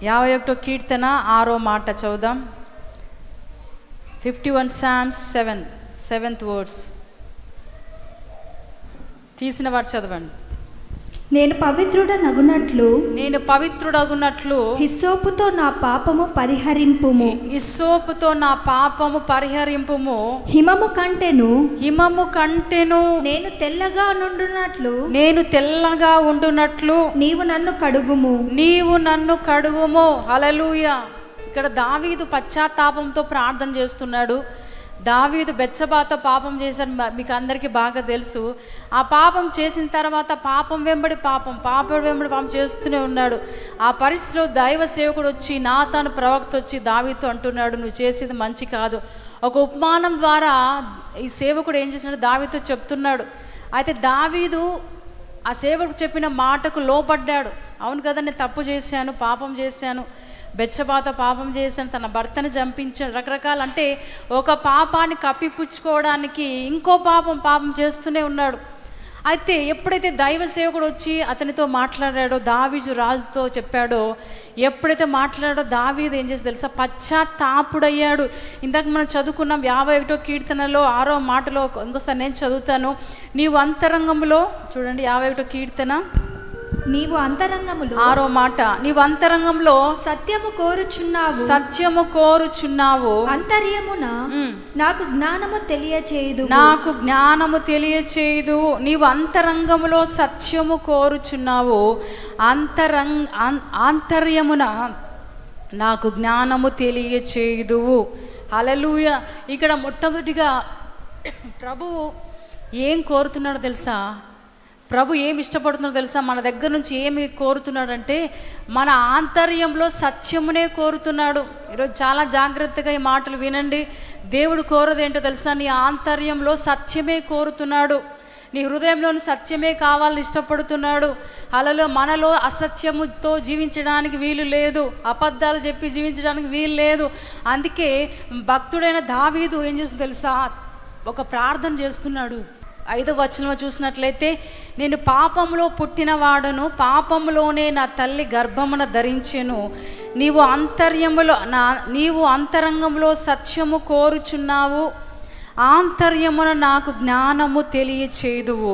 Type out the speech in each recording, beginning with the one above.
51 కీర్తన 6వ మాట చదువుదాం. 51 Psalms 7th words. తీసిన వారు చదవండి. నేను పవిత్రుడగునట్లు హిస్సోపుతో నా పాపము పరిహరింపుము. హిమము కంటెను నేను తెల్లగా ఉండునట్లు నీవు నన్ను కడుగుము. హల్లెలూయా. ఇక్కడ దావీదు పశ్చాత్తాపంతో ప్రార్థన చేస్తున్నాడు. దావీదు బెత్షెబాతో పాపం చేశాడు, మీకు అందరికీ బాగా తెలుసు. ఆ పాపం చేసిన తర్వాత పాపం వెంబడి పాపం చేస్తూనే ఉన్నాడు. ఆ పరిస్థితిలో దైవ సేవకుడు వచ్చి, నాతాను ప్రవక్త వచ్చి దావీదుతో అంటున్నాడు, నువ్వు చేసేది మంచి కాదు. ఒక ఉపమానం ద్వారా ఈ సేవకుడు ఏం చేస్తున్నాడు, దావీదుతో చెప్తున్నాడు. అయితే దావీదు ఆ సేవకుడు చెప్పిన మాటకు లోబడ్డాడు. అవును కదా, నేను తప్పు చేశాను, పాపం చేశాను, బెత్షెబాతో పాపం చేశాను, తన భర్తను చంపించాను, రకరకాల, అంటే ఒక పాపాన్ని కప్పిపుచ్చుకోవడానికి ఇంకో పాపం చేస్తూనే ఉన్నాడు. అయితే ఎప్పుడైతే దైవ సేవకుడు వచ్చి అతనితో మాట్లాడాడో, దావీదు రాజుతో చెప్పాడో, ఎప్పుడైతే మాట్లాడాడో దావీదు ఏం చేసి తెలుసా, పశ్చాత్తాపుడయ్యాడు. ఇందాక మనం చదువుకున్నాం 51 కీర్తనలో 6వ మాటలో, ఇంకోసారి నేను చదువుతాను. నీవు అంతరంగంలో, చూడండి 51 కీర్తన 6వ మాట, నీవు అంతరంగంలో సత్యము కోరుచున్నావు, అంతర్యమున నాకు జ్ఞానము తెలియచేయుదు. నీవు అంతరంగంలో సత్యము కోరుచున్నావు, ఆంతర్యమున నాకు జ్ఞానము తెలియచేయుదువు. హల్లెలూయా. ఇక్కడ మొట్టమొదటిగా ప్రభువు ఏం కోరుతున్నాడో తెలుసా, ప్రభు ఏమి ఇష్టపడుతున్నాడో తెలుసా, మన దగ్గర నుంచి ఏమి కోరుతున్నాడంటే మన ఆంతర్యంలో సత్యమునే కోరుతున్నాడు. ఈరోజు చాలా జాగ్రత్తగా ఈ మాటలు వినండి. దేవుడు కోరదేంటో తెలుసా, నీ ఆంతర్యంలో సత్యమే కోరుతున్నాడు. నీ హృదయంలోని సత్యమే కావాలని ఇష్టపడుతున్నాడు. అలలో మనలో అసత్యముతో జీవించడానికి వీలు లేదు, అబద్ధాలు చెప్పి జీవించడానికి వీలు లేదు. అందుకే భక్తుడైన దావీదు ఏం చేస్తుందో తెలుసా, ఒక ప్రార్థన చేస్తున్నాడు. 5వ వచనంలో చూసినట్లయితే, నేను పాపంలో పుట్టినవాడను, పాపంలోనే నా తల్లి గర్భమున ధరించెను. నీవు అంతరంగంలో సత్యము కోరుచున్నావు, ఆంతర్యమున నాకు జ్ఞానము తెలియచేయుదువు.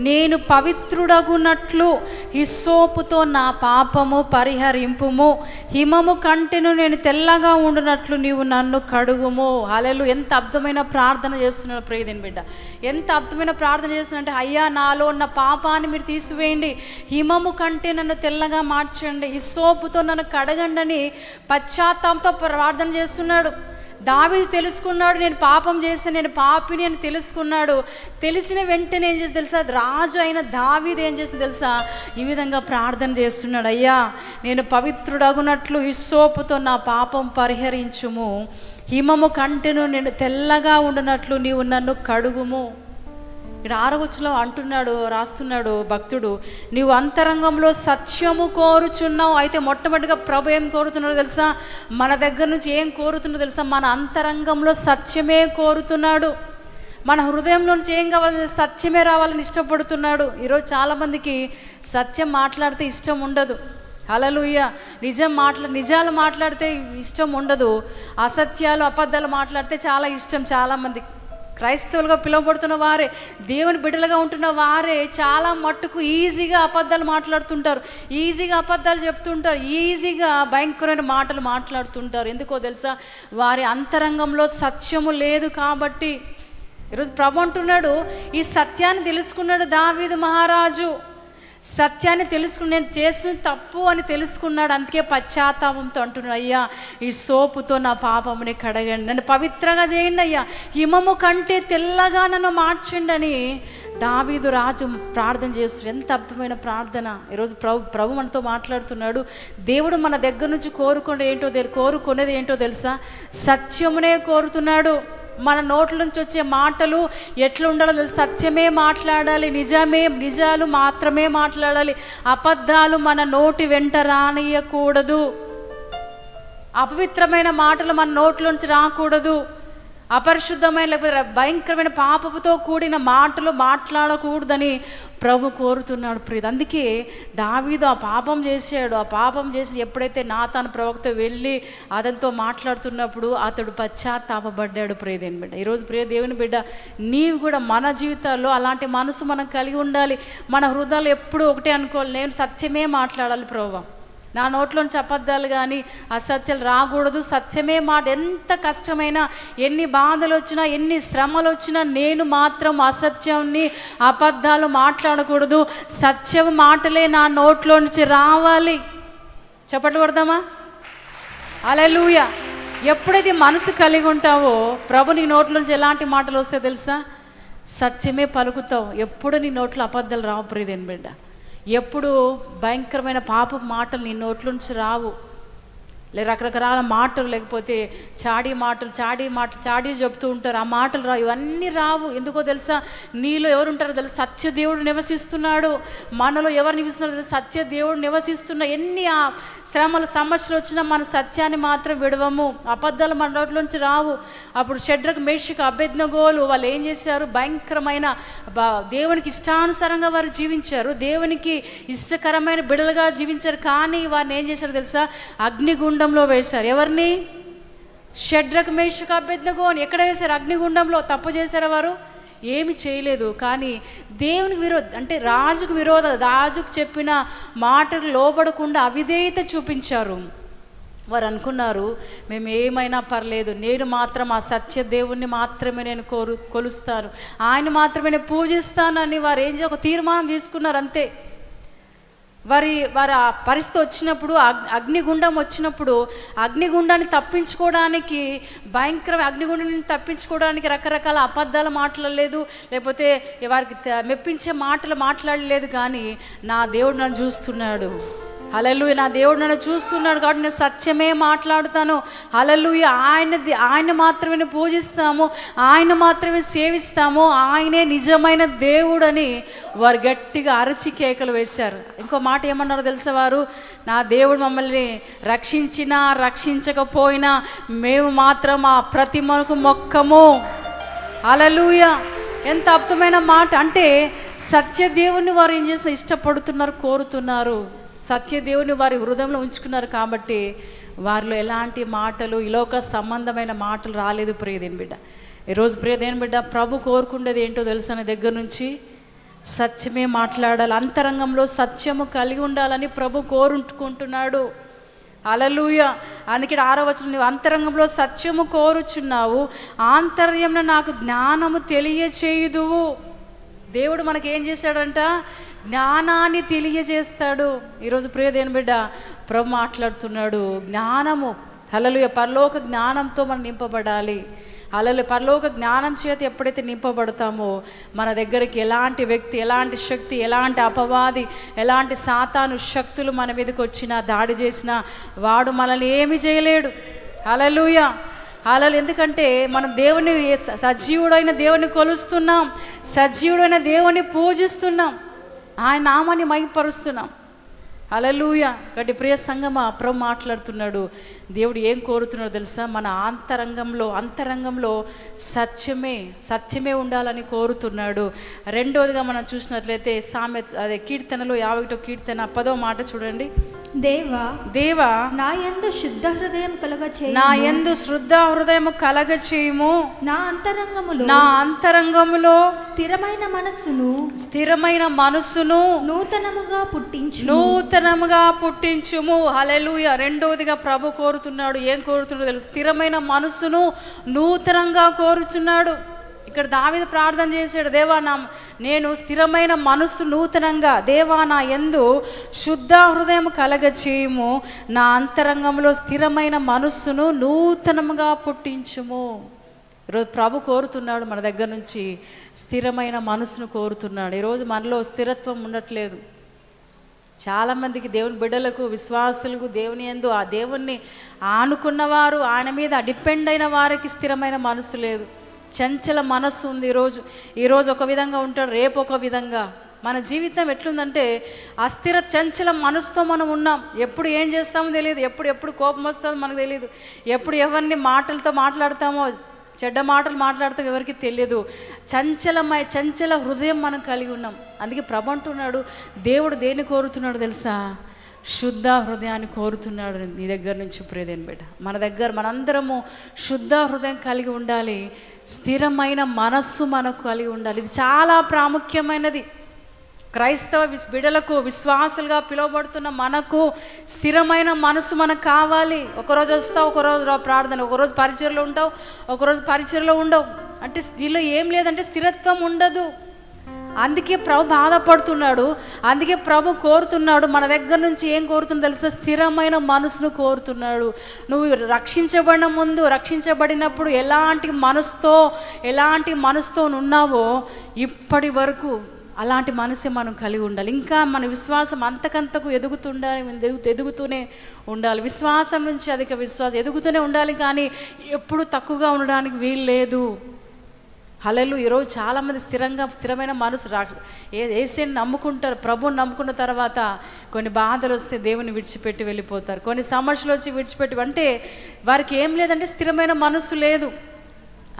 నేను పవిత్రుడగునట్లు హిస్సోపుతో నా పాపము పరిహరింపుము. హిమము కంటెను నేను తెల్లగా ఉండునట్లు నీవు నన్ను కడుగుము. హల్లెలూయా. ఎంత అద్భుతమైన ప్రార్థన చేస్తున్నాడు ప్రియదేని బిడ్డ, ఎంత అద్భుతమైన ప్రార్థన చేస్తున్నాడంటే, అయ్యా నాలో ఉన్న పాపాన్ని మీరు తీసివేయండి, హిమము కంటే నన్ను తెల్లగా మార్చండి, హిస్సోపుతో నన్ను కడగండి అని పశ్చాత్తాపంతో ప్రార్థన చేస్తున్నాడు. దావీదు తెలుసుకున్నాడు, నేను పాపం చేశాను, నేను పాపిని అని తెలుసుకున్నాడు. తెలిసిన వెంటనే ఏం చేసి తెలుసా, రాజు అయిన దావీదు ఏం చేసింది తెలుసా, ఈ విధంగా ప్రార్థన చేస్తున్నాడు. అయ్యా నేను పవిత్రుడగునట్లు హిస్సోపుతో నా పాపం పరిహరించుము, హిమము కంటెను నేను తెల్లగా ఉండునట్లు నీవు నన్ను కడుగుము. ఇక్కడ 6వ వచనంలో రాస్తున్నాడు భక్తుడు, నీవు అంతరంగంలో సత్యము కోరుచున్నావు. అయితే మొట్టమొదటిగా ప్రభు ఏం కోరుతున్నాడో తెలుసా, మన దగ్గర నుంచి ఏం కోరుతున్నాడో తెలుసా, మన అంతరంగంలో సత్యమే కోరుతున్నాడు. మన హృదయంలో నుంచి ఏం కావాలి, సత్యమే రావాలని ఇష్టపడుతున్నాడు. ఈరోజు చాలామందికి సత్యం మాట్లాడితే ఇష్టం ఉండదు. హల్లెలూయా. నిజాలు మాట్లాడితే ఇష్టం ఉండదు, అసత్యాలు అబద్ధాలు మాట్లాడితే చాలా ఇష్టం. చాలామంది క్రైస్తవులుగా పిలువబడుతున్న వారే, దేవుని బిడ్డలుగా ఉంటున్న వారే చాలా మట్టుకు ఈజీగా అబద్ధాలు మాట్లాడుతుంటారు, ఈజీగా అబద్ధాలు చెప్తుంటారు, ఈజీగా భయంకరమైన మాటలు మాట్లాడుతుంటారు. ఎందుకో తెలుసా, వారి అంతరంగంలో సత్యము లేదు కాబట్టి. ఈరోజు ప్రభు అంటున్నాడు, ఈ సత్యాన్ని తెలుసుకున్నాడు దావీదు మహారాజు. సత్యాన్ని తెలుసుకుని నేను చేసిన తప్పు అని తెలుసుకున్నాడు. అందుకే పశ్చాత్తాపంతో అంటున్నాడు, అయ్యా ఈ సోపుతో నా పాపముని కడగండి, నన్ను పవిత్రంగా చేయండి అయ్యా, హిమము కంటే తెల్లగా నన్ను మార్చండి అని దావీదు రాజు ప్రార్థన చేస్తున్నాడు. ఎంత అద్భుతమైన ప్రార్థన. ఈరోజు ప్రభు మనతో మాట్లాడుతున్నాడు. దేవుడు మన దగ్గర నుంచి కోరుకునేది ఏంటో తెలుసా, సత్యమునే కోరుతున్నాడు. మన నోట్ల నుంచి వచ్చే మాటలు ఎట్లా ఉండాలో తెలుసు, సత్యమే మాట్లాడాలి, నిజాలు మాత్రమే మాట్లాడాలి, అబద్ధాలు మన నోటి వెంట రానియకూడదు, అపవిత్రమైన మాటలు మన నోట్ల నుంచి రాకూడదు. అపరిశుద్ధమైన లేకపోతే భయంకరమైన పాపపుతో కూడిన మాటలు మాట్లాడకూడదని ప్రభు కోరుతున్నాడు ప్రియత. అందుకే దావీదు ఆ పాపం చేశాడు. ఆ పాపం చేసి ఎప్పుడైతే నాతాను ప్రవక్త వెళ్ళి అతనితో మాట్లాడుతున్నప్పుడు అతడు పశ్చాత్తాపడ్డాడు ప్రియదేని బిడ్డ. ఈరోజు ప్రియ దేవుని బిడ్డ, నీవు కూడా మన జీవితాల్లో అలాంటి మనసు మనం కలిగి ఉండాలి. మన హృదయాలు ఎప్పుడు ఒకటే అనుకోవాలి, నేను సత్యమే మాట్లాడాలి ప్రభువా, నా నోట్లోంచి అబద్ధాలు కానీ అసత్యాలు రాకూడదు, సత్యమే మాట. ఎంత కష్టమైనా, ఎన్ని బాధలు వచ్చినా, ఎన్ని శ్రమలు వచ్చినా నేను మాత్రం అసత్యాన్ని అబద్ధాలు మాట్లాడకూడదు. సత్యం మాటలే నా నోట్లో నుంచి రావాలి. చెప్పట్లు కొడదామా? హల్లెలూయా. ఎప్పుడైతే మనసు కలిగి ఉంటావో ప్రభు నీ నోట్లో నుంచి ఎలాంటి మాటలు వస్తాయో తెలుసా? సత్యమే పలుకుతావు. ఎప్పుడు నీ నోట్లో అబద్ధాలు రావు ప్రియదేని బిడ్డ. ఎప్పుడు భయంకరమైన పాప మాటలు నీ నోట్ల నుంచి రావు. రకరకాల మాటలు, లేకపోతే చాడీ చెప్తూ ఉంటారు, ఆ మాటలు రావు. ఇవన్నీ రావు. ఎందుకో తెలుసా? నీలో ఎవరు ఉంటారో తెలుసా? సత్య దేవుడు నివసిస్తున్నాడు. మనలో ఎవరు నివసిస్తున్నారో తెలుసా? సత్య దేవుడు నివసిస్తున్నా. ఎన్ని ఆ శ్రమలు సమస్యలు వచ్చినా మన సత్యాన్ని మాత్రం విడవము. అబద్ధాలు మన నోట్లోంచి రావు. అప్పుడు షడ్రకు మేషకు అబేద్నెగోలు వాళ్ళు ఏం చేశారు? భయంకరమైన దేవునికి ఇష్టానుసారంగా వారు జీవించారు, దేవునికి ఇష్టకరమైన బిడలుగా జీవించారు. కానీ వారిని ఏం చేశారు తెలుసా? అగ్నిగుండంలో వేశారు. ఎవరిని? షడ్రకు మేషకు అబేద్నెగోని ఎక్కడ వేశారు? అగ్నిగుండంలో. తప్పు చేశారు వారు? ఏమి చేయలేదు. కానీ దేవునికి అంటే రాజుకు చెప్పిన మాటకు లోబడకుండా అవిధేయత చూపించారు. వారు అనుకున్నారు, మేము ఏమైనా పర్లేదు, నేను మాత్రం ఆ సత్య దేవుణ్ణి మాత్రమే నేను కొలుస్తాను, ఆయన మాత్రమే నేను పూజిస్తానని వారు ఏం ఒక తీర్మానం తీసుకున్నారు. అంతే. వారి ఆ పరిస్థితి వచ్చినప్పుడు, అగ్నిగుండం వచ్చినప్పుడు, అగ్నిగుండాన్ని తప్పించుకోవడానికి, అగ్నిగుండాన్ని తప్పించుకోవడానికి రకరకాల అబద్ధాలు మాట్లాడలేదు, లేకపోతే వారికి మెప్పించే మాటలు మాట్లాడలేదు. కానీ నా దేవుడు నన్ను చూస్తున్నాడు, హల్లెలూయా, నా దేవుడు నన్ను చూస్తున్నాడు కాబట్టి నేను సత్యమే మాట్లాడుతాను, హల్లెలూయా, ఆయన మాత్రమే పూజిస్తాము, ఆయన మాత్రమే సేవిస్తాము, ఆయనే నిజమైన దేవుడని వారు గట్టిగా అరచి కేకలు వేశారు. ఇంకో మాట ఏమన్నారో తెలుసా వారు? నా దేవుడు మమ్మల్ని రక్షించినా రక్షించకపోయినా మేము మాత్రం ఆ ప్రతిమకు మొక్కము. హల్లెలూయా. ఎంత అద్భుతమైన మాట. అంటే సత్యదేవుని వారు ఏం చేస్తారు? ఇష్టపడుతున్నారు, కోరుతున్నారు. సత్యదేవుని వారి హృదయంలో ఉంచుకున్నారు కాబట్టి వారిలో ఎలాంటి మాటలు, ఇలోక సంబంధమైన మాటలు రాలేదు ప్రియదేని బిడ్డ. ఈరోజు ప్రియదేని బిడ్డ, ప్రభు కోరుకుండేది ఏంటో తెలుసా? నీ దగ్గర నుంచి సత్యమే మాట్లాడాలి, అంతరంగంలో సత్యము కలిగి ఉండాలని ప్రభు కోరుకుంటున్నాడు. హల్లెలూయా. అందుకే 6వ వచనం, నీవు అంతరంగంలో సత్యము కోరుచున్నావు, ఆంతర్యంలో నాకు జ్ఞానము తెలియచేయుదువు. దేవుడు మనకేం చేశాడంట? జ్ఞానాన్ని తెలియజేస్తాడు. ఈరోజు ప్రియదేని బిడ్డ, ప్రభు మాట్లాడుతున్నాడు. జ్ఞానము, హల్లెలూయా, పరలోక జ్ఞానంతో మనం నింపబడాలి. హల్లెలూయా. పరలోక జ్ఞానం చేత ఎప్పుడైతే నింపబడతామో మన దగ్గరికి ఎలాంటి వ్యక్తి, ఎలాంటి శక్తి, ఎలాంటి అపవాది, ఎలాంటి సాతాను శక్తులు మన మీదకి వచ్చినా, దాడి చేసినా వాడు మనల్ని ఏమీ చేయలేడు. హల్లెలూయా. ఎందుకంటే మనం దేవుని, సజీవుడైన దేవుని కొలుస్తున్నాం, సజీవుడైన దేవుని పూజిస్తున్నాం, ఆయన నామాన్ని మహిమపరుస్తున్నాం. హల్లెలూయా. కాబట్టి ప్రియ సంగమా, ప్రభు మాట్లాడుతున్నాడు. దేవుడు ఏం కోరుతున్నాడో తెలుసా? మన అంతరంగంలో సత్యమే ఉండాలని కోరుతున్నాడు. రెండోదిగా మనం చూసినట్లయితే కీర్తనలో 51వ కీర్తన 10వ మాట చూడండి. దేవా నా యందు శుద్ధ హృదయం కలగచేయుము, నా అంతరంగములో స్థిరమైన మనస్సును నూతనముగా పుట్టించుము. హల్లెలూయా. రెండవదిగా ప్రభు కోరుతున్నాడు. ఏం కోరుతున్నాడు తెలుసు? స్థిరమైన మనస్సును నూతనంగా కోరుచున్నాడు. ఇక్కడ దావీదు ప్రార్థన చేశాడు, దేవా నేను స్థిరమైన మనస్సు నూతనంగా, దేవా నా యందు శుద్ధ హృదయం కలగచేయుము, నా అంతరంగంలో స్థిరమైన మనస్సును నూతనముగా పుట్టించుము. ఈరోజు ప్రభు కోరుతున్నాడు మన దగ్గర నుంచి స్థిరమైన మనసును కోరుతున్నాడు. ఈరోజు మనలో స్థిరత్వం ఉండట్లేదు. చాలామందికి, దేవుని బిడ్డలకు, విశ్వాసులకు, దేవుని యందు ఆ దేవుణ్ణి ఆనుకున్నవారు, ఆయన మీద డిపెండ్ అయిన వారికి స్థిరమైన మనసు లేదు. చంచల మనస్సు ఉంది. ఈరోజు ఒక విధంగా ఉంటాడు, రేపు ఒక విధంగా. మన జీవితం ఎట్లుందంటే అస్థిర చంచల మనసుతో మనం ఉన్నాం. ఎప్పుడు ఏం చేస్తామో తెలియదు, ఎప్పుడు కోపం వస్తుందో మనకు తెలియదు, ఎప్పుడు ఎవరిని మాటలతో మాట్లాడతామో చెడ్డ మాటలు మాట్లాడతాం ఎవరికి తెలియదు. చంచల హృదయం మనం కలిగి ఉన్నాం. అందుకే ప్రభు అంటున్నాడు, దేవుడు దేన్ని కోరుతున్నాడు తెలుసా? శుద్ధ హృదయాన్ని కోరుతున్నాడు నీ దగ్గర నుంచి. ప్రియదేని బిడ్డ, మనందరము శుద్ధ హృదయం కలిగి ఉండాలి. స్థిరమైన మనస్సు మనకు కలిగి ఉండాలి. ఇది చాలా ప్రాముఖ్యమైనది. క్రైస్తవ బిడ్డలకు, విశ్వాసులుగా పిలువబడుతున్న మనకు స్థిరమైన మనసు మనకు కావాలి. ఒకరోజు వస్తావు, ఒకరోజు ప్రార్థన, ఒకరోజు పరిచర్లో ఉంటావు, ఒకరోజు పరిచర్లో ఉండవు. అంటే దీనిలో ఏం లేదంటే స్థిరత్వం ఉండదు. అందుకే ప్రభు బాధపడుతున్నాడు. అందుకే ప్రభు కోరుతున్నాడు, మన దగ్గర నుంచి ఏం కోరుతున్నాడు తెలుసా? స్థిరమైన మనసును కోరుతున్నాడు. నువ్వు రక్షించబడిన ముందు, రక్షించబడినప్పుడు ఎలాంటి మనసుతో ఉన్నావో ఇప్పటి వరకు అలాంటి మనసే మనం కలిగి ఉండాలి. ఇంకా మన విశ్వాసం అంతకంతకు ఎదుగుతూనే ఉండాలి. విశ్వాసం నుంచి అధిక విశ్వాసం ఎదుగుతూనే ఉండాలి, కానీ ఎప్పుడు తక్కువగా ఉండడానికి వీలు లేదు. హల్లెలూయా. ఈరోజు చాలామంది స్థిరమైన మనసు యేసుని నమ్ముకుంటారు. ప్రభువుని నమ్ముకున్న తర్వాత కొన్ని బాధలు వస్తే దేవుని విడిచిపెట్టి వెళ్ళిపోతారు. కొన్ని సమస్యలు వచ్చి విడిచిపెట్టి, అంటే వారికి ఏం లేదంటే స్థిరమైన మనసు లేదు.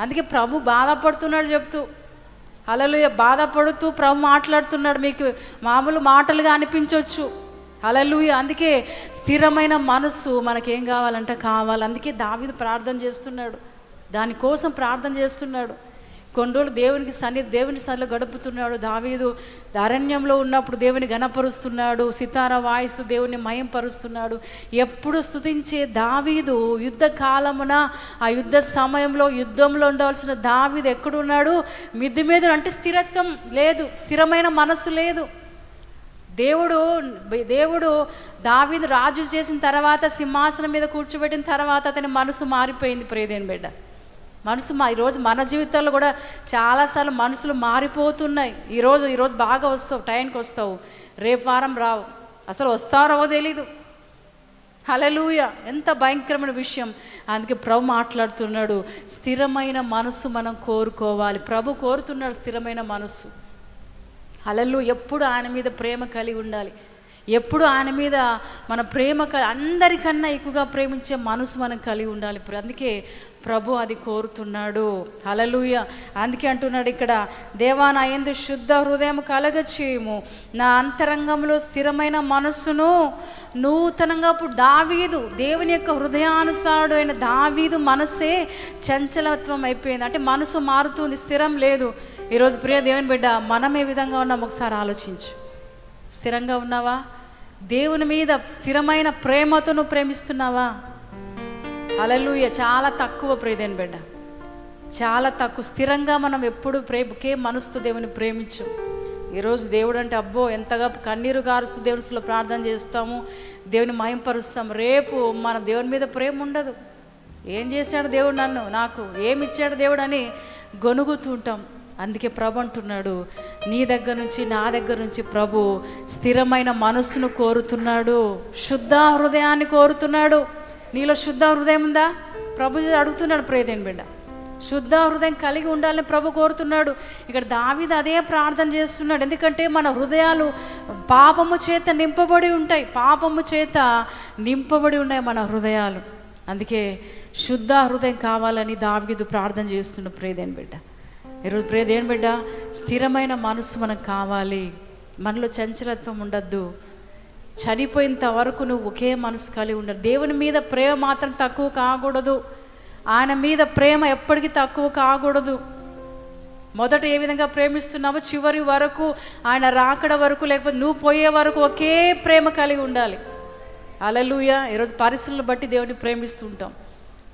అందుకే ప్రభు బాధపడుతున్నాడు చెప్తూ. హల్లెలూయా. బాధపడుతూ ప్రభు మాట్లాడుతున్నాడు. మీకు మామూలు మాటలుగా అనిపించవచ్చు. హల్లెలూయా. అందుకే స్థిరమైన మనసు మనకేం కావాలి. అందుకే దావీదు ప్రార్థన చేస్తున్నాడు, దానికోసం ప్రార్థన చేస్తున్నాడు. కొన్ని రోజులు దేవుని సన్నిధిలో గడుపుతున్నాడు. దావీదు అరణ్యంలో ఉన్నప్పుడు దేవుని ఘనపరుస్తున్నాడు, సితార వాయిస్తూ దేవుని మయంపరుస్తున్నాడు. ఎప్పుడు స్తుతించే దావీదు యుద్ధ కాలమున, ఆ యుద్ధ సమయంలో యుద్ధంలో ఉండవలసిన దావీదు ఎక్కడున్నాడు? మిద్ది మీద. అంటే స్థిరత్వం లేదు, స్థిరమైన మనసు లేదు. దేవుడు దావీదు రాజు చేసిన తర్వాత, సింహాసనం మీద కూర్చోబెట్టిన తర్వాత అతని మనసు మారిపోయింది. ప్రియదేని బిడ్డ, ఈరోజు మన జీవితాల్లో కూడా చాలాసార్లు మనసులు మారిపోతున్నాయి. ఈరోజు బాగా వస్తావు, టైంకి వస్తావు, రేపు వారం రావు, అసలు వస్తారో తెలీదు. హల్లెలూయా. ఎంత భయంకరమైన విషయం. అందుకే ప్రభు మాట్లాడుతున్నాడు, స్థిరమైన మనసు మనం కోరుకోవాలి. ప్రభు కోరుతున్నాడు స్థిరమైన మనసు. హల్లెలూయా. ఎప్పుడు ఆయన మీద ప్రేమ కలిగి ఉండాలి. ఎప్పుడు ఆయన మీద మన ప్రేమ అందరికన్నా ఎక్కువగా ప్రేమించే మనసు మనం కలిగి ఉండాలి. అందుకే ప్రభు అది కోరుతున్నాడు. హల్లెలూయా. అందుకే అంటున్నాడు ఇక్కడ, దేవా నా యందు శుద్ధ హృదయం కలగచేయుము, నా అంతరంగంలో స్థిరమైన మనస్సును నూతనంగా. ఇప్పుడు దావీదు దేవుని యొక్క హృదయానుసారుడు అయిన దావీదు మనసే చంచలత్వం అయిపోయింది. అంటే మనసు మారుతుంది, స్థిరం లేదు. ఈరోజు ప్రియ దేవుని బిడ్డ, మనం ఏ విధంగా ఉన్నాం ఒకసారి ఆలోచించు. స్థిరంగా ఉన్నావా? దేవుని మీద స్థిరమైన ప్రేమతో నువ్వు ప్రేమిస్తున్నావా? హల్లెలూయా. చాలా తక్కువ ప్రియదేని బిడ్డ, చాలా తక్కువ. స్థిరంగా మనం ఎప్పుడు ఒకే మనసుతో దేవుని ప్రేమించు. ఈరోజు దేవుడు అంటే అబ్బో ఎంతగా కన్నీరు గారుస్తూ దేవునిలో ప్రార్థన చేస్తాము, దేవుని మహింపరుస్తాం. రేపు మన దేవుని మీద ప్రేమ ఉండదు. ఏం చేశాడు దేవుడు నాకు ఏమి ఇచ్చాడు దేవుడు అని గొనుగుతూ ఉంటాం. అందుకే ప్రభు అంటున్నాడు, నీ దగ్గర నుంచి నా దగ్గర నుంచి ప్రభు స్థిరమైన మనస్సును కోరుతున్నాడు, శుద్ధ హృదయాన్ని కోరుతున్నాడు. నీలో శుద్ధ హృదయం ఉందా? ప్రభు అడుగుతున్నాడు. ప్రియదేని బిడ్డ, శుద్ధ హృదయం కలిగి ఉండాలని ప్రభు కోరుతున్నాడు. ఇక్కడ దావీదు అదే ప్రార్థన చేస్తున్నాడు. ఎందుకంటే మన హృదయాలు పాపము చేత నింపబడి ఉంటాయి. మన హృదయాలు. అందుకే శుద్ధ హృదయం కావాలని దావీదు ప్రార్థన చేస్తున్నాడు. ప్రియదేని బిడ్డ, ఈరోజు ప్రియదేని బిడ్డ, స్థిరమైన మనసు మనకు కావాలి. మనలో చంచలత్వం ఉండద్దు. చనిపోయేంత వరకు నువ్వు ఒకే మనసు కలిగి ఉండదు. దేవుని మీద ప్రేమ మాత్రం తక్కువ కాకూడదు. ఆయన మీద ప్రేమ ఎప్పటికీ తక్కువ కాకూడదు. మొదట ఏ విధంగా ప్రేమిస్తున్నావో చివరి వరకు, ఆయన రాకడ వరకు, లేకపోతే నువ్వు పోయే వరకు ఒకే ప్రేమ కలిగి ఉండాలి. హల్లెలూయా. ఈరోజు పరిస్థితులను బట్టి దేవుని ప్రేమిస్తుంటాం,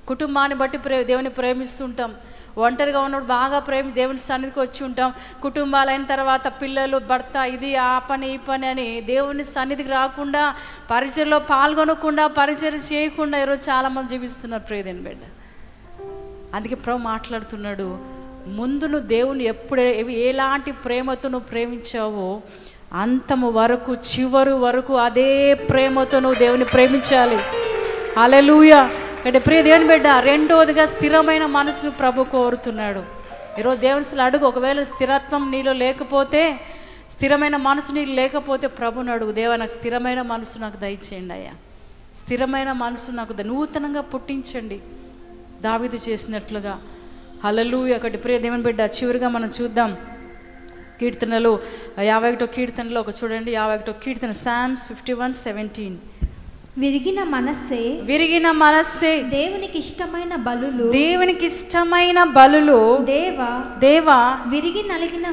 కుటుంబాన్ని బట్టి దేవుని ప్రేమిస్తుంటాం. ఒంటరిగా ఉన్నప్పుడు బాగా దేవుని సన్నిధికి వచ్చి ఉంటాం. కుటుంబాలు అయిన తర్వాత పిల్లలు, భర్త, ఇది ఆ పని ఈ పని అని దేవుని సన్నిధికి రాకుండా, పరిచర్లో పాల్గొనకుండా, పరిచర్య చేయకుండా ఈరోజు చాలామంది జీవిస్తున్నారు. ప్రియదేని బిడ్డ, అందుకే ప్రభు మాట్లాడుతున్నాడు, ముందు నువ్వు దేవుని ఎలాంటి ప్రేమతో నువ్వు ప్రేమించావో అంతము వరకు, చివరి వరకు అదే ప్రేమతో నువ్వు దేవుని ప్రేమించాలి. హల్లెలూయా. అంటే ప్రియ దేవుని బిడ్డ, రెండోదిగా స్థిరమైన మనసును ప్రభు కోరుతున్నాడు. ఈరోజు దేవునిలో అడుగు, ఒకవేళ స్థిరత్వం నీలో లేకపోతే, స్థిరమైన మనసు నీకు లేకపోతే ప్రభుని అడుగు, దేవా నాకు స్థిరమైన మనసు నాకు దయచేయండి అయ్యా, స్థిరమైన మనసు నాకు నూతనంగా పుట్టించండి. దావీదు చేసినట్లుగా హల్లెలూయా. ఒకటి ప్రియ దేవుని బిడ్డ, చివరిగా మనం చూద్దాం కీర్తనలు 51 కీర్తనలో ఒక చూడండి, 51 కీర్తన, Psalms 51:17. విరిగిన మనస్సే దేవునికి ఇష్టమైన బలులు దేవా విరిగి నలిగిన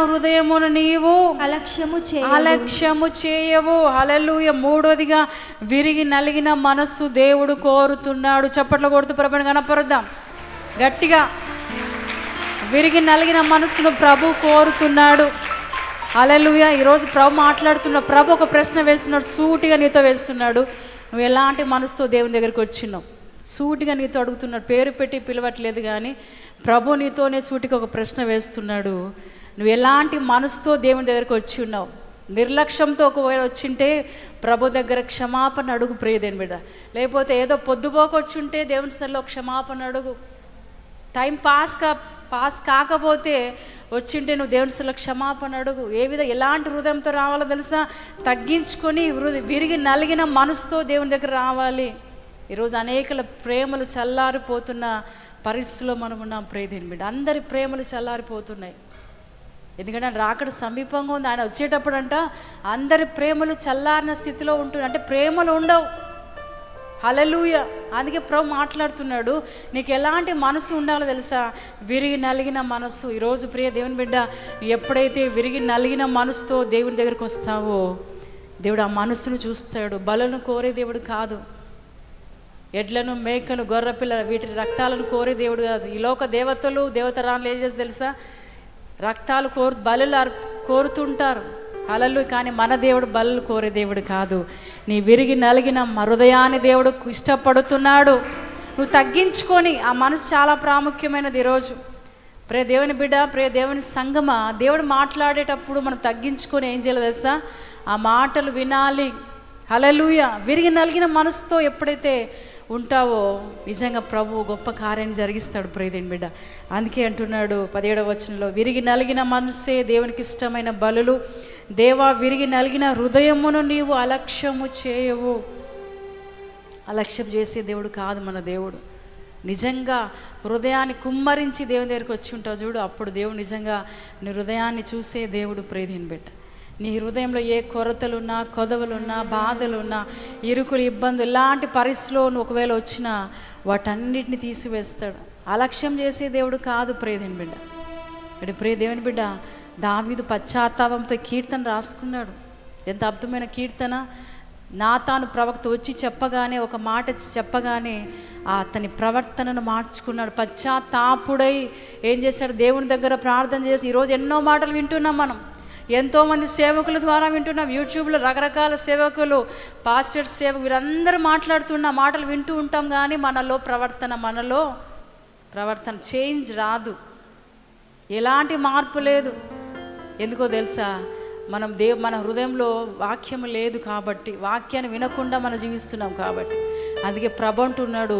హృదయమును నీవు అలక్ష్యము చేయవు. హల్లెలూయా. మూడోదిగా విరిగి నలిగిన మనస్సు దేవుడు కోరుతున్నాడు. చప్పట్లు కొడుతూ ప్రభుని కనపరుద్దాం గట్టిగా. విరిగి నలిగిన మనస్సును ప్రభు కోరుతున్నాడు. హల్లెలూయా. ఈరోజు ప్రభు మాట్లాడుతున్న ప్రభు ఒక ప్రశ్న వేస్తున్నాడు, సూటిగా నీతో వేస్తున్నాడు. నువ్వు ఎలాంటి మనసుతో దేవుని దగ్గరికి వచ్చినావు? సూటిగా నీతో అడుగుతున్నాడు, పేరు పెట్టి పిలవట్లేదు కానీ ప్రభు నీతోనే సూటిగా ఒక ప్రశ్న వేస్తున్నాడు. నువ్వు ఎలాంటి మనసుతో దేవుని దగ్గరికి వచ్చి ఉన్నావు? నిర్లక్ష్యంతో ఒకవేళ వచ్చింటే ప్రభు దగ్గర క్షమాపణ అడుగు ప్రియదేని బిడ్డ. లేకపోతే ఏదో పొద్దుపోక వచ్చి ఉంటే దేవుని సరిలో క్షమాపణ అడుగు. టైం పాస్ కాకపోతే వచ్చింటే నువ్వు దేవుని సరిలో క్షమాపణ అడుగు. ఎలాంటి హృదయంతో రావాలో తెలుసా? తగ్గించుకొని విరిగి నలిగిన మనసుతో దేవుని దగ్గర రావాలి. ఈరోజు అనేకల ప్రేమలు చల్లారిపోతున్న పరిస్థితుల్లో మనం ఉన్నాం ప్రియదేని బిడ్డ. అందరి ప్రేమలు చల్లారిపోతున్నాయి. ఎందుకంటే ఆయన రాకడ సమీపంగా ఉంది. ఆయన వచ్చేటప్పుడు అంట అందరి ప్రేమలు చల్లారిన స్థితిలో ఉంటుంది. అంటే ప్రేమలు ఉండవు. హల్లెలూయా. అందుకే ప్రభు మాట్లాడుతున్నాడు, నీకు ఎలాంటి మనసు ఉండాలో తెలుసా? విరిగి నలిగిన మనసు. ఈరోజు ప్రియ దేవుని బిడ్డ, ఎప్పుడైతే విరిగి నలిగిన మనసుతో దేవుని దగ్గరికి వస్తావో దేవుడు ఆ మనసును చూస్తాడు. బలను కోరే దేవుడు కాదు. ఎడ్లను, మేకను, గొర్రెపిల్ల వీటి రక్తాలను కోరే దేవుడు కాదు. ఈ లోక దేవతరాలు ఏం చేసి తెలుసా? రక్తాలు బలులు కోరుతుంటారు. హల్లెలూయా. కానీ మన దేవుడు బలులు కోరే దేవుడు కాదు. నీ విరిగి నలిగిన హృదయాన్ని దేవుడు ఇష్టపడుతున్నాడు. నువ్వు తగ్గించుకొని, ఆ మనసు చాలా ప్రాముఖ్యమైనది. ఈరోజు ప్రియ దేవుని బిడ్డ, ప్రియ దేవుని సంగమ, దేవుడు మాట్లాడేటప్పుడు మనం తగ్గించుకొని ఏం చేయాలో తెలుసా? ఆ మాటలు వినాలి. హల్లెలూయా. విరిగి నలిగిన మనసుతో ఎప్పుడైతే ఉంటావో నిజంగా ప్రభు గొప్ప కార్యాన్ని జరిగిస్తాడు ప్రియదేని బిడ్డ. అందుకే అంటున్నాడు 17వ వచనంలో, విరిగి నలిగిన మనసే దేవునికి ఇష్టమైన బలులు దేవా విరిగి నలిగిన హృదయమును నీవు అలక్ష్యము చేయవు. అలక్ష్యం చేసే దేవుడు కాదు మన దేవుడు. నిజంగా హృదయాన్ని కుమ్మరించి దేవుని దగ్గరికి వచ్చి ఉంటావు చూడు, అప్పుడు దేవుడు నిజంగా నీ హృదయాన్ని చూసే దేవుడు ప్రియదేని బిడ్డ. నీ హృదయంలో ఏ కొరతలున్నా, కొదవలున్నా, బాధలున్నా, ఇరుకులు, ఇబ్బందులు, ఇలాంటి పరిస్థితిలో నువ్వు ఒకవేళ వచ్చినా వాటన్నిటిని తీసివేస్తాడు. అలక్ష్యం చేసే దేవుడు కాదు ప్రియదేని బిడ్డ. ఇక్కడ ప్రియ దేవుని బిడ్డ, దావీదు పశ్చాత్తాపంతో కీర్తన రాసుకున్నాడు. ఎంత అద్భుతమైన కీర్తన! నాతాను ప్రవక్త వచ్చి చెప్పగానే, ఒక మాట చెప్పగానే అతని ప్రవర్తనను మార్చుకున్నాడు. పశ్చాత్తాపుడై ఏం చేశాడు? దేవుని దగ్గర ప్రార్థన చేసి, ఈరోజు ఎన్నో మాటలు వింటున్నాం మనం. ఎంతోమంది సేవకుల ద్వారా వింటున్నాం. యూట్యూబ్లో రకరకాల సేవకులు, పాస్టర్స్ సేవకులు, వీరందరూ మాట్లాడుతున్న మాటలు వింటూ ఉంటాం. కానీ మనలో ప్రవర్తన చేంజ్ రాదు. ఎలాంటి మార్పు లేదు. ఎందుకో తెలుసా? మన హృదయంలో వాక్యం లేదు కాబట్టి, వాక్యాన్ని వినకుండా మనం జీవిస్తున్నాం కాబట్టి. అందుకే ప్రభు అంటున్నాడు,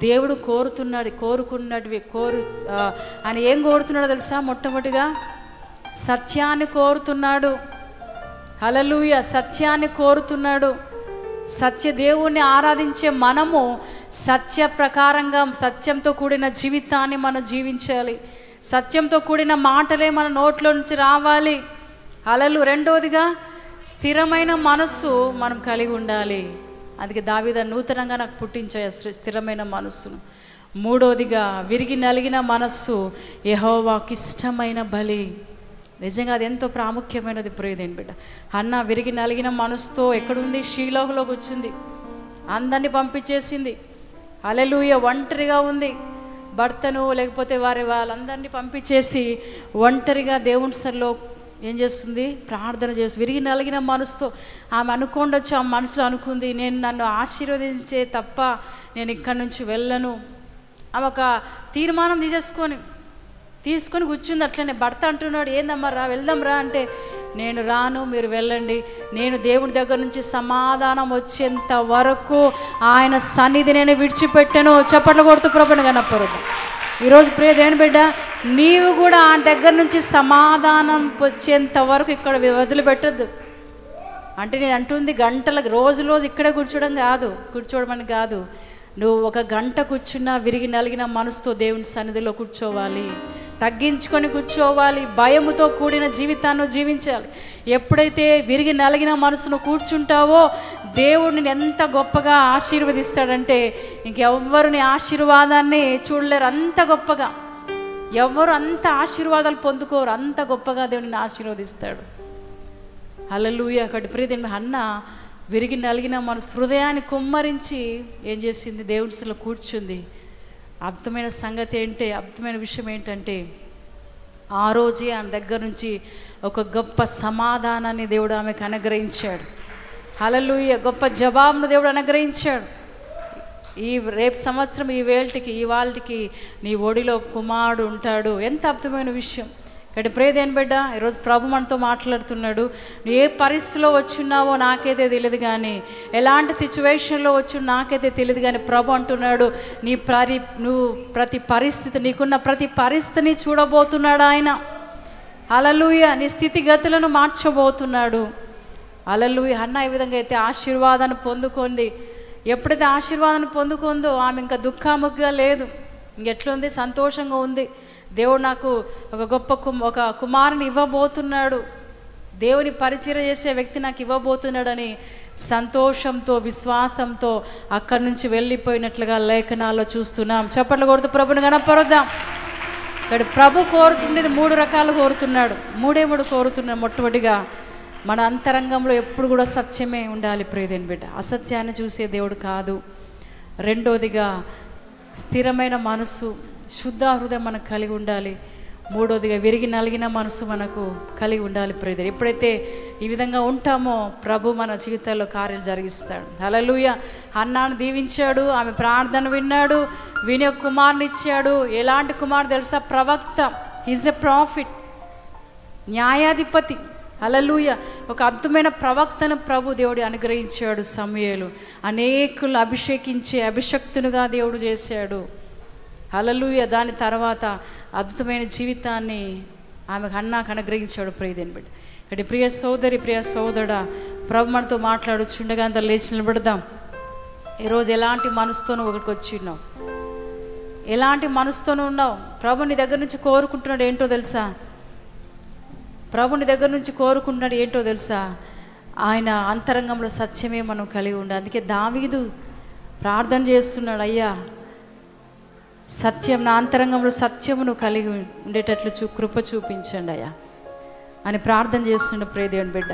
దేవుడు కోరుకున్నటివి ఆయన ఏం కోరుతున్నాడో తెలుసా? మొట్టమొదటిగా సత్యాన్ని కోరుతున్నాడు. హల్లెలూయా. సత్యాన్ని కోరుతున్నాడు. సత్య దేవుణ్ణి ఆరాధించే మనము సత్య ప్రకారంగా, సత్యంతో కూడిన జీవితాన్ని మనం జీవించాలి. సత్యంతో కూడిన మాటలే మన నోట్లో నుంచి రావాలి. హల్లెలూయా. రెండవదిగా స్థిరమైన మనస్సు మనం కలిగి ఉండాలి. అందుకే దావీదు నూతనంగా నాకు పుట్టించాయి స్థిరమైన మనస్సును. మూడవదిగా విరిగి నలిగిన మనస్సు యెహోవాకు ఇష్టమైన బలి. నిజంగా అది ఎంతో ప్రాముఖ్యమైనది ప్రియదేని బిడ్డ. అన్న విరిగి నలిగిన మనసుతో ఎక్కడుంది? షీలోహలో కూర్చుంది, అందరినీ పంపించేసింది. హల్లెలూయా. ఒంటరిగా ఉంది. భర్తను లేకపోతే వాళ్ళందరినీ పంపించేసి ఒంటరిగా దేవుని సరిలో ఏం చేస్తుంది? ప్రార్థన చేస్తుంది. విరిగి నలిగిన మనసుతో ఆమె అనుకోండొచ్చు, ఆ మనసులో అనుకుంది, నన్ను ఆశీర్వదించే తప్ప నేను ఇక్కడి నుంచి వెళ్ళను. ఆమె ఒక తీర్మానం తీసుకొని కూర్చుంది. అట్లనే భర్త అంటున్నాడు, ఏందమ్మా రా, వెళ్దాం రా అంటే, నేను రాను, మీరు వెళ్ళండి. నేను దేవుని దగ్గర నుంచి సమాధానం వచ్చేంత వరకు ఆయన సన్నిధి నేను విడిచిపెట్టాను. చప్పట్లు కొడుతూ ప్రభుని కనపడదు. ఈరోజు ప్రియ దేవుని బిడ్డ, నీవు కూడా ఆయన దగ్గర నుంచి సమాధానం వచ్చేంత వరకు ఇక్కడ వదిలిపెట్టద్దు. అంటే నేను అంటుంది గంటలకు రోజు ఇక్కడే కూర్చోవడం కాదు. నువ్వు 1 గంట కూర్చున్నా విరిగి నలిగిన మనసుతో దేవుని సన్నిధిలో కూర్చోవాలి, తగ్గించుకొని కూర్చోవాలి, భయముతో కూడిన జీవితాన్ని జీవించాలి. ఎప్పుడైతే విరిగి నలిగిన మనసును కూర్చుంటావో దేవుడిని ఎంత గొప్పగా ఆశీర్వదిస్తాడంటే ఇంకెవ్వరు నీ ఆశీర్వాదాన్ని చూడలేరు. అంత గొప్పగా ఎవ్వరు అంత ఆశీర్వాదాలు పొందుకోరు, అంత గొప్పగా దేవుడిని ఆశీర్వదిస్తాడు. హల్లెలూయా. అక్కడ ప్రియమైన హన్న విరిగి నలిగిన మన హృదయాన్ని కుమ్మరించి ఏం చేసింది? దేవుడిలో కూర్చుంది. అద్భుతమైన సంగతి ఏంటి, అద్భుతమైన విషయం ఏంటంటే ఆ రోజే ఆయన దగ్గర నుంచి ఒక గొప్ప సమాధానాన్ని దేవుడు ఆమెకు అనుగ్రహించాడు. హల్లెలూయా. గొప్ప జవాబును దేవుడు అనుగ్రహించాడు. రేపు సంవత్సరం ఈ వాళ్ళకి నీ ఒడిలో కుమారుడు ఉంటాడు. ఎంత అద్భుతమైన విషయం. ఇక్కడ ప్రియదేని బిడ్డ, ఈరోజు ప్రభు మనతో మాట్లాడుతున్నాడు. నువ్వు ఏ పరిస్థితిలో వచ్చున్నావో నాకైతే తెలియదు, కానీ ఎలాంటి సిచ్యువేషన్లో వచ్చి నాకైతే తెలియదు, కానీ ప్రభు అంటున్నాడు నువ్వు ప్రతి పరిస్థితి, నీకున్న ప్రతి పరిస్థితిని చూడబోతున్నాడు ఆయన. హల్లెలూయా. నీ స్థితిగతులను మార్చబోతున్నాడు. హల్లెలూయా. అన్న ఈ విధంగా అయితే ఆశీర్వాదాన్ని పొందుకుంది. ఎప్పుడైతే ఆశీర్వాదాన్ని పొందుకుందో ఆమె ఇంకా దుఃఖాముఖిగా లేదు, ఇంకెట్లుంది? సంతోషంగా ఉంది. దేవుడు నాకు ఒక కుమారుని ఇవ్వబోతున్నాడు, దేవుని పరిచర్య చేసే వ్యక్తి నాకు ఇవ్వబోతున్నాడని సంతోషంతో విశ్వాసంతో అక్కడి నుంచి వెళ్ళిపోయినట్లుగా లేఖనాల్లో చూస్తున్నాం. చప్పట్లు కొడుతూ ప్రభుని కనపరుద్దాం. ఇక్కడ ప్రభు కోరుతున్నది 3 రకాలు కోరుతున్నాడు. 3 కోరుతున్నాడు. మొట్టమొదటిగా మన అంతరంగంలో ఎప్పుడు కూడా సత్యమే ఉండాలి ప్రియదేని బిడ్డ, అసత్యాన్ని చూసే దేవుడు కాదు. రెండోదిగా స్థిరమైన మనసు, శుద్ధ హృదయం మనకు కలిగి ఉండాలి. మూడోదిగా విరిగి నలిగిన మనసు మనకు కలిగి ఉండాలి ప్రియదేని. ఎప్పుడైతే ఈ విధంగా ఉంటామో ప్రభు మన జీవితాల్లో కార్యాలు జరిగిస్తాడు. హల్లెలూయా. అన్నాను దీవించాడు, ఆమె ప్రార్థన విన్నాడు, విని కుమారుని ఇచ్చాడు. ఎలాంటి కుమారుడు తెలుసా? ప్రవక్త. హీజ్ ఎ ప్రాఫిట్, న్యాయాధిపతి. హల్లెలూయా. ఒక అద్భుతమైన ప్రవక్తను ప్రభు దేవుడు అనుగ్రహించాడు. సమూయేలు అనేకులు అభిషేకించే అభిషక్తునిగా దేవుడు చేశాడు. హల్లెలూయా. దాని తర్వాత అద్భుతమైన జీవితాన్ని ఆమెకు అన్నాకు అనుగ్రహించాడు ప్రియదేని బిడ్డ. ఇక్కడ ప్రియ సోదరి, ప్రియ సోదరుడా, ప్రభు మనతో మాట్లాడుచుండగా అంత లేచి నిలబడదాం. ఈరోజు ఎలాంటి మనసుతోనూ ఒకటికి వచ్చిన్నావు, ఎలాంటి మనసుతోనూ ఉన్నావు? ప్రభు నీ దగ్గర నుంచి కోరుకుంటున్నాడు ఏంటో తెలుసా? ప్రభుని దగ్గర నుంచి కోరుకుంటున్నాడు ఏంటో తెలుసా? ఆయన అంతరంగంలో సత్యమే మనం కలిగి ఉండాలి. అందుకే దావీదు ప్రార్థన చేస్తున్నాడు, అయ్యా సత్యం, నా అంతరంగంలో సత్యమును కలిగి ఉండేటట్లు కృప చూపించండి అయ్యా అని ప్రార్థన చేస్తుండే ప్రియదేవుని బిడ్డ.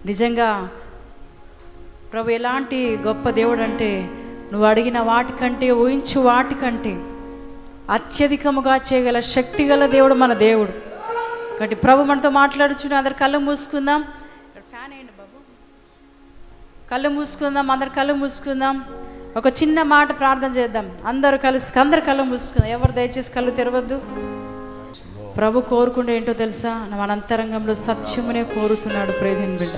నిజంగా ప్రభు ఎలాంటి గొప్ప దేవుడు అంటే, నువ్వు అడిగిన వాటికంటే, ఊహించు వాటికంటే అత్యధికముగా చేయగల శక్తిగల దేవుడు మన దేవుడు. కాబట్టి ప్రభు మనతో మాట్లాడుచున్న అందరు కళ్ళు మూసుకుందాం. ఫ్యాన్ అయ్యండి బాబు. కళ్ళు మూసుకుందాం, అందరు కళ్ళు మూసుకుందాం. ఒక చిన్న మాట ప్రార్థన చేద్దాం. అందరు కళ్ళు మూసుకుందాం. ఎవరు దయచేసి కళ్ళు తెరవద్దు. ప్రభు కోరుకుంటే ఏంటో తెలుసా? మన అంతరంగంలో సత్యమునే కోరుతున్నాడు ప్రియదేని బిడ్డ.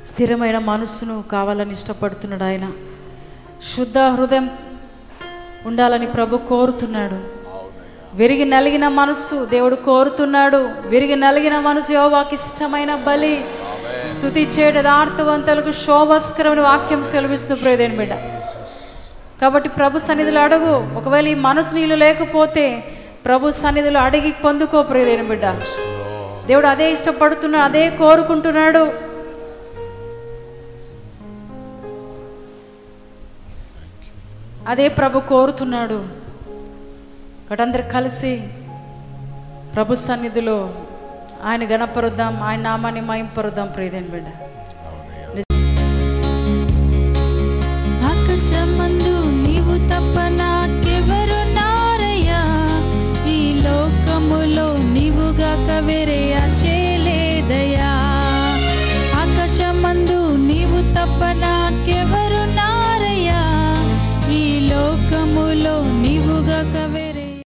స్థిరమైన మనస్సును కావాలని ఇష్టపడుతున్నాడు ఆయన. శుద్ధ హృదయం ఉండాలని ప్రభు కోరుతున్నాడు. విరిగి నలిగిన మనసు దేవుడు కోరుతున్నాడు. విరిగి నలిగిన మనసు యెహోవాకి ఇష్టమైన బలి, స్తుతి చేయడం యథార్థవంతులకు శోభస్కరమైన వాక్యం సెలవిస్తుంది ప్రియదేని బిడ్డ. కాబట్టి ప్రభు సన్నిధిలో అడుగు. ఒకవేళ ఈ మనసు నీళ్ళు లేకపోతే ప్రభు సన్నిధిలో అడిగి పొందుకో ప్రియదేని బిడ్డ. దేవుడు అదే ఇష్టపడుతున్నాడు, అదే కోరుకుంటున్నాడు. అదే ప్రభు కోరుతున్నాడు. అక్కడందరూ కలిసి ప్రభు సన్నిధిలో ఆయన గణపరుద్దాం, ఆయన నామాన్ని మహింపరుద్దాం ప్రియదేని బిడ్డ. ఆకాశమందు నీవు తప్ప నాకెవరున్నారయ్యా, ఈ లోకములో నీవుగాక వేరే ఆశే లేదయ్యా. ఆకాశమందు నీవు తప్ప నాకెవరున్నారయ్యా, ఈ లోకములో